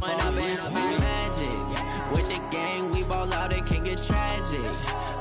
Magic. With the gang, we ball out, it can get tragic.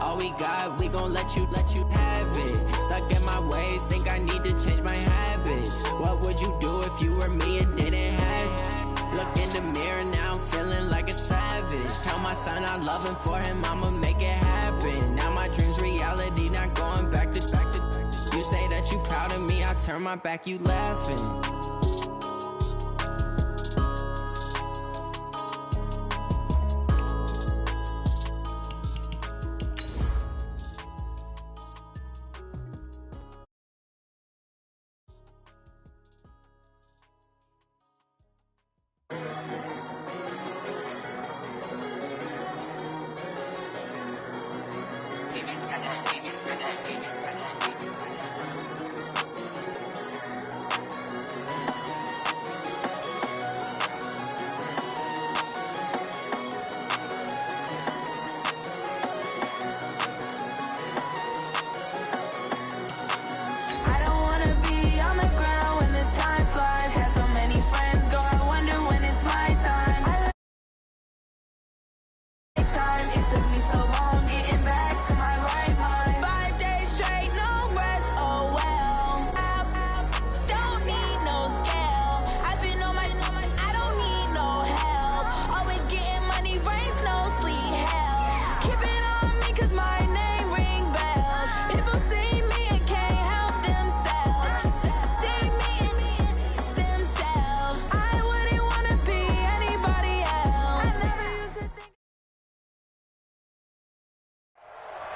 All we got, we gon' let you have it. Stuck in my ways, think I need to change my habits. What would you do if you were me and didn't have it? Look in the mirror, now I'm feeling like a savage. Tell my son I love him, for him I'ma make it happen. Now my dream's reality, not going back to. You say that you proud of me, I turn my back, you laughing.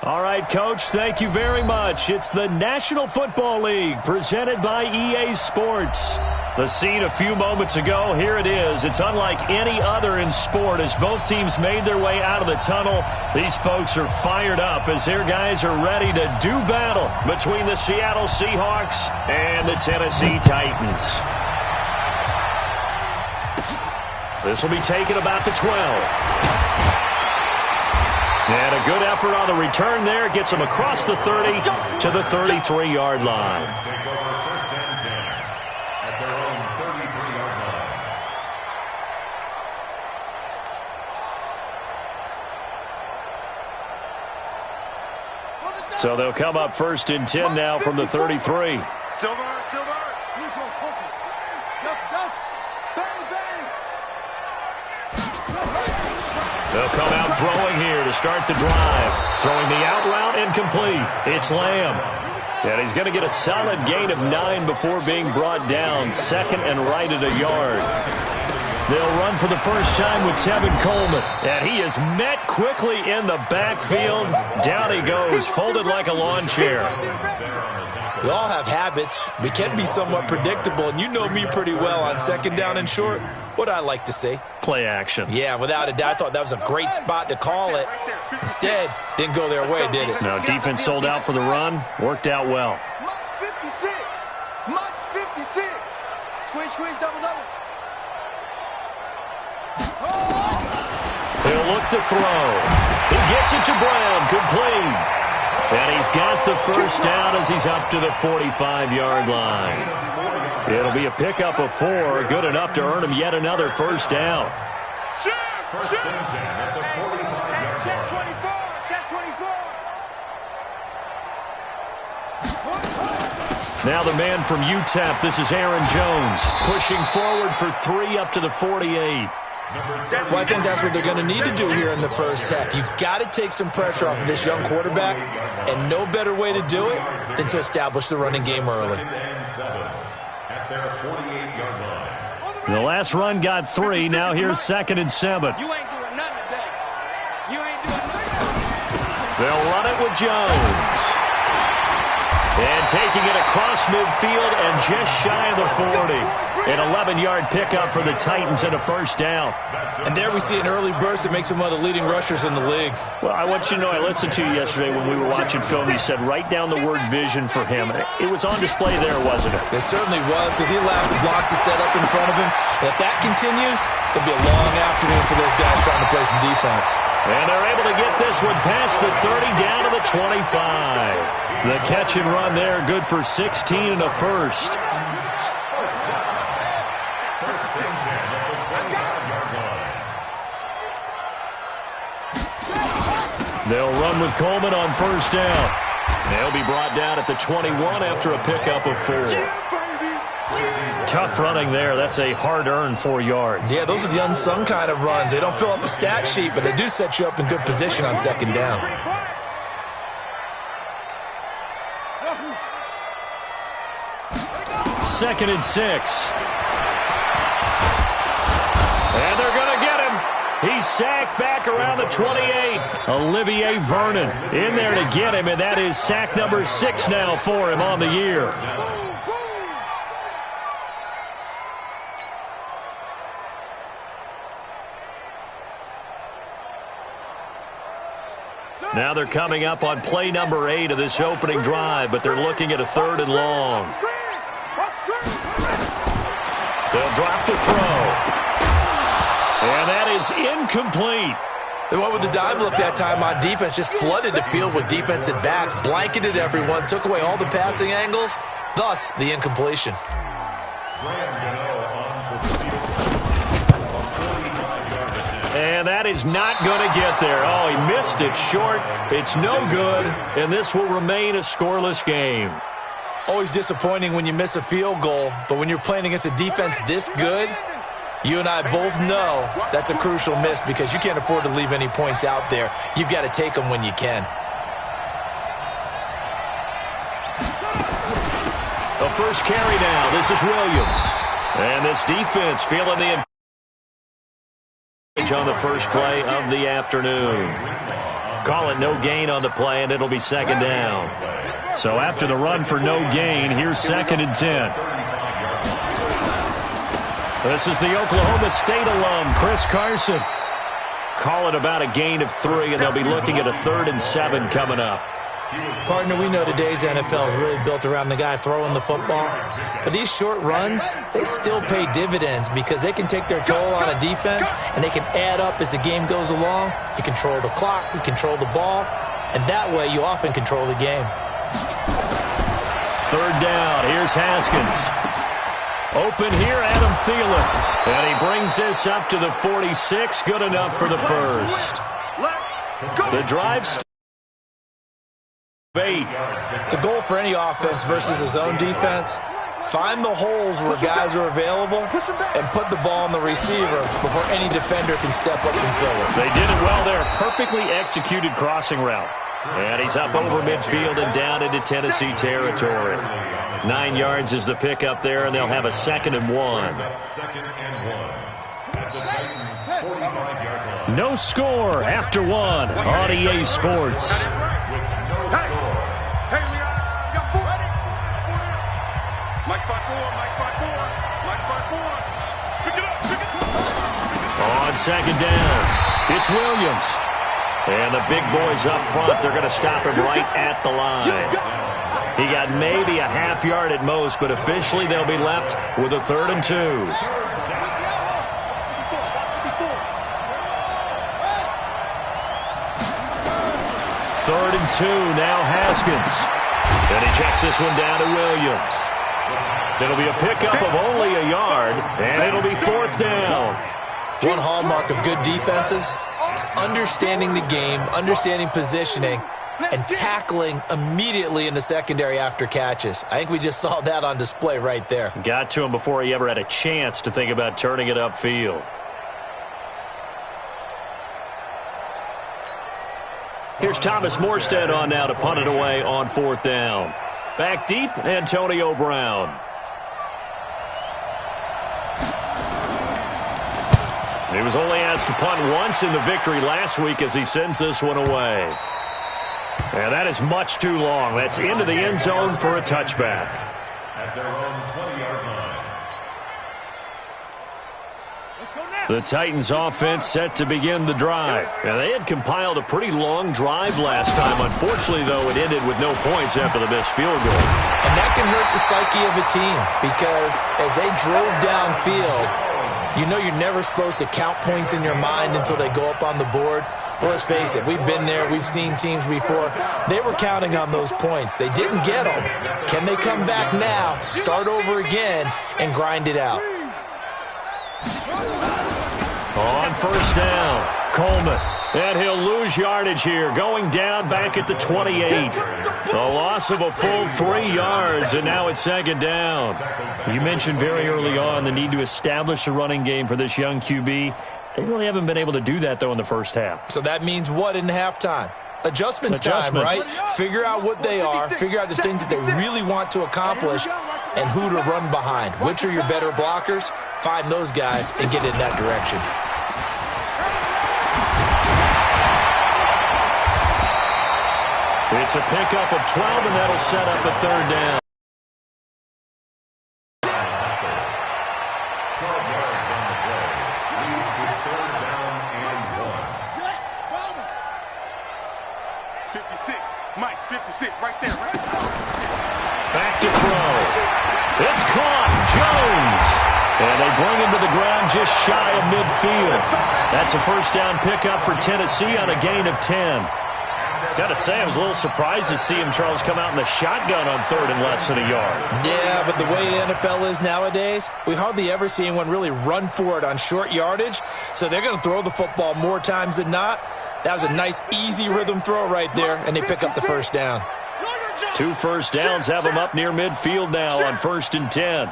All right, Coach, thank you very much. It's the National Football League presented by EA Sports. The scene a few moments ago, here it is. It's unlike any other in sport as both teams made their way out of the tunnel. These folks are fired up as their guys are ready to do battle between the Seattle Seahawks and the Tennessee Titans. This will be taken about the 12. And a good effort on the return there. Gets him across the 30 to the 33-yard line. So they'll come up first and 10 now from the 33. Silver. They'll come out throwing here to start the drive. Throwing the out route incomplete. It's Lamb. And he's going to get a solid gain of 9 before being brought down. Second and right at a yard. They'll run for the first time with Tevin Coleman. And he is met quickly in the backfield. Down he goes, folded like a lawn chair. We all have habits. We can be somewhat predictable, and you know me pretty well on second down and short. What I like to say? Play action. Yeah, without a doubt. I thought that was a great spot to call it. Instead, didn't go their way, did it? No, defense sold out for the run. Worked out well. Max 56. Squish, double. He'll look to throw. He gets it to Brown. Complete. And he's got the first down as he's up to the 45-yard line. It'll be a pickup of 4. Good enough to earn him yet another first down. First and 10 at the 45-yard line. Check 24. Now the man from UTEP, this is Aaron Jones, pushing forward for 3 up to the 48. Well, I think that's what they're going to need to do here in the first half. You've got to take some pressure off of this young quarterback, and no better way to do it than to establish the running game early. The last run got 3. Now here's 2nd and 7. You ain't doing nothing today. You ain't doing nothing. They'll run it with Jones. And taking it across midfield and just shy of the 40. An 11-yard pickup for the Titans and a first down. And there we see an early burst that makes him one of the leading rushers in the league. Well, I want you to know, I listened to you yesterday when we were watching film. You said write down the word vision for him. It was on display there, wasn't it? It certainly was, because he allows the blocks to set up in front of him. And if that continues, there'll be a long afternoon for those guys trying to play some defense. And they're able to get this one past the 30 down to the 25. The catch and run there, good for 16 and a first. They'll run with Coleman on first down. They'll be brought down at the 21 after a pickup of 4. Tough running there. That's a hard-earned 4 yards. Yeah, those are the unsung kind of runs. They don't fill up the stat sheet, but they do set you up in good position on second down. Second and 6. And they're going to get him. He's sacked back around the 28. Olivier Vernon in there to get him, and that is sack number 6 now for him on the year. Now they're coming up on play number 8 of this opening drive, but they're looking at a 3rd and long. They'll drop to throw. And that is incomplete. They went with the dime look that time on defense, just flooded the field with defensive backs, blanketed everyone, took away all the passing angles, thus the incompletion. And that is not going to get there. Oh, he missed it short. It's no good, and this will remain a scoreless game. Always disappointing when you miss a field goal, but when you're playing against a defense this good, you and I both know that's a crucial miss because you can't afford to leave any points out there. You've got to take them when you can. The first carry now. This is Williams. And this defense feeling the advantage on the first play of the afternoon. Call it no gain on the play, and it'll be second down. So after the run for no gain, here's 2nd and 10. This is the Oklahoma State alum, Chris Carson. Call it about a gain of 3, and they'll be looking at a 3rd and 7 coming up. Partner, we know today's NFL is really built around the guy throwing the football. But these short runs, they still pay dividends because they can take their toll on a defense, and they can add up as the game goes along. You control the clock, you control the ball, and that way you often control the game. 3rd down. Here's Haskins. Open here, Adam Thielen. And he brings this up to the 46. Good enough for the first. The drive. The goal for any offense versus a zone defense, find the holes where guys are available and put the ball on the receiver before any defender can step up and fill it. They did it well there. Perfectly executed crossing route. And he's up over midfield and down into Tennessee territory. 9 yards is the pickup there, and they'll have a 2nd and 1. No score after 1 on EA Sports. On 2nd down, it's Williams. And the big boys up front, they're going to stop him right at the line. He got maybe a half yard at most, but officially they'll be left with a 3rd and 2. 3rd and 2, now Haskins. And he checks this one down to Williams. It'll be a pickup of only a yard, and it'll be 4th down. One hallmark of good defenses is understanding the game, understanding positioning, and tackling immediately in the secondary after catches. I think we just saw that on display right there. Got to him before he ever had a chance to think about turning it upfield. Here's Thomas Morstead on now to punt it away on 4th down. Back deep, Antonio Brown. He was only asked to punt once in the victory last week as he sends this one away. And that is much too long. That's into the end zone for a touchback. At their own 20-yard line. The Titans offense set to begin the drive. Now, they had compiled a pretty long drive last time. Unfortunately, though, it ended with no points after the missed field goal. And that can hurt the psyche of a team because as they drove downfield, you know you're never supposed to count points in your mind until they go up on the board. Well, let's face it, we've been there. We've seen teams before. They were counting on those points. They didn't get them. Can they come back now, start over again, and grind it out? On 1st down, Coleman. And he'll lose yardage here, going down back at the 28. A loss of a full 3 yards, and now it's second down. You mentioned very early on the need to establish a running game for this young QB. They really haven't been able to do that, though, in the first half. So that means what in halftime? Adjustments time, right? Figure out what they are, figure out the things that they really want to accomplish, and who to run behind. Which are your better blockers? Find those guys and get in that direction. It's a pickup of 12, and that'll set up a third down. 12 yards on the play. Leads to third down and 1. 56. Mike, 56 right there. Back to throw. It's caught. Jones. And they bring him to the ground just shy of midfield. That's a first down pickup for Tennessee on a gain of 10. Got to say, I was a little surprised to see him, Charles, come out in the shotgun on third and less than a yard. Yeah, but the way the NFL is nowadays, we hardly ever see anyone really run for it on short yardage. So they're going to throw the football more times than not. That was a nice, easy rhythm throw right there, and they pick up the first down. 2 first downs have them up near midfield now on 1st and 10.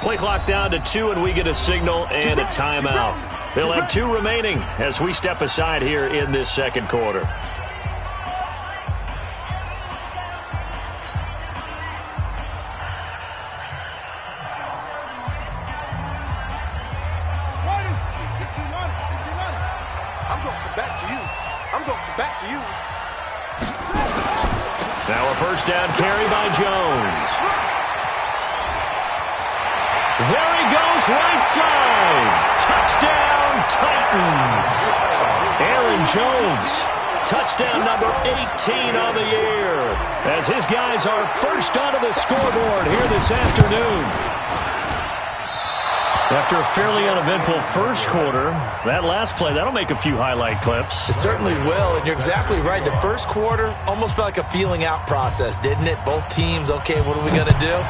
Play clock down to 2, and we get a signal and a timeout. They'll have 2 remaining as we step aside here in this second quarter. I'm going to come back to you. I'm going to come back to you. Now a first down carry by Jones. There he goes, right side. Touchdown, Titans. Aaron Jones, touchdown number 18 on the year, as his guys are first onto the scoreboard here this afternoon. After a fairly uneventful first quarter, that last play, that'll make a few highlight clips. It certainly will, and you're exactly right. The first quarter almost felt like a feeling out process, didn't it? Both teams, okay, what are we going to do?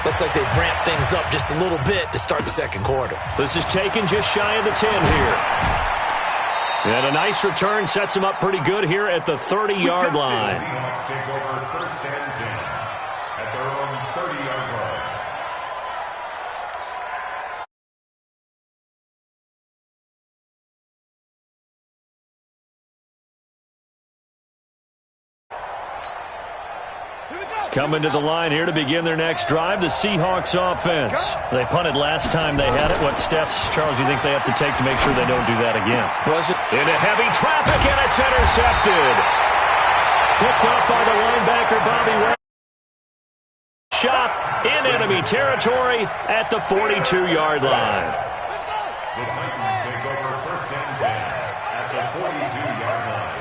Looks like they ramped things up just a little bit to start the second quarter. This is taken just shy of the 10 here. And a nice return sets him up pretty good here at the 30-yard line. Seahawks take over first and 10 at their own 30-yard line. Coming to the line here to begin their next drive, the Seahawks offense. They punted last time they had it. What steps, Charles, do you think they have to take to make sure they don't do that again? Into heavy traffic, and it's intercepted. Picked up by the linebacker, Bobby Ray. Shot in enemy territory at the 42-yard line. The Titans take over first and 10 at the 42-yard line.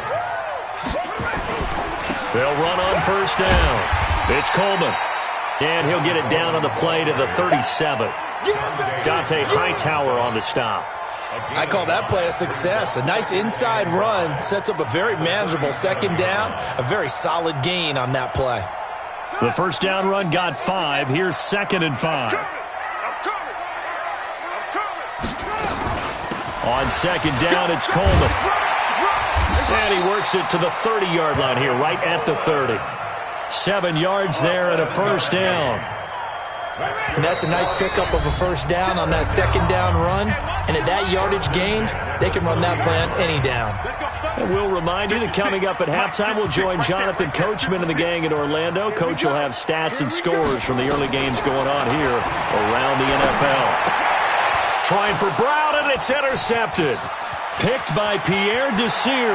They'll run on first down. It's Coleman. And he'll get it down on the play to the 37. Dante Hightower on the stop. I call that play a success. A nice inside run sets up a very manageable second down. A very solid gain on that play. The first down run got 5. Here's 2nd and 5. On second down, it's Coleman. And he works it to the 30-yard line here, right at the 30. 7 yards there and a first down. And that's a nice pickup of a first down on that second down run. And at that yardage gained, they can run that play on any down. And we'll remind you that coming up at halftime, we'll join Jonathan Coachman and the gang in Orlando. Coach will have stats and scores from the early games going on here around the NFL. Trying for Brown, and it's intercepted. Picked by Pierre Desir.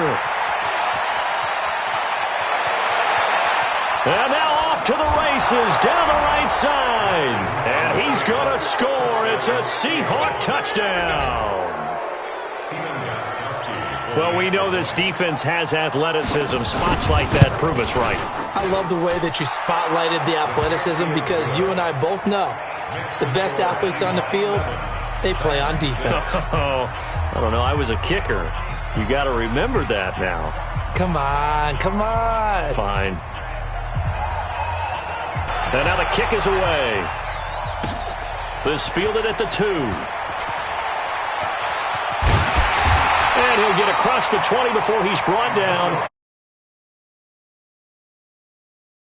And now off to the races down the right side. And he's going to score. It's a Seahawk touchdown. Well, we know this defense has athleticism. Spots like that prove us right. I love the way that you spotlighted the athleticism, because you and I both know the best athletes on the field, they play on defense. Oh, I don't know. I was a kicker. You got to remember that now. Come on, come on. Fine. And now the kick is away. This fielded at the 2. And he'll get across the 20 before he's brought down.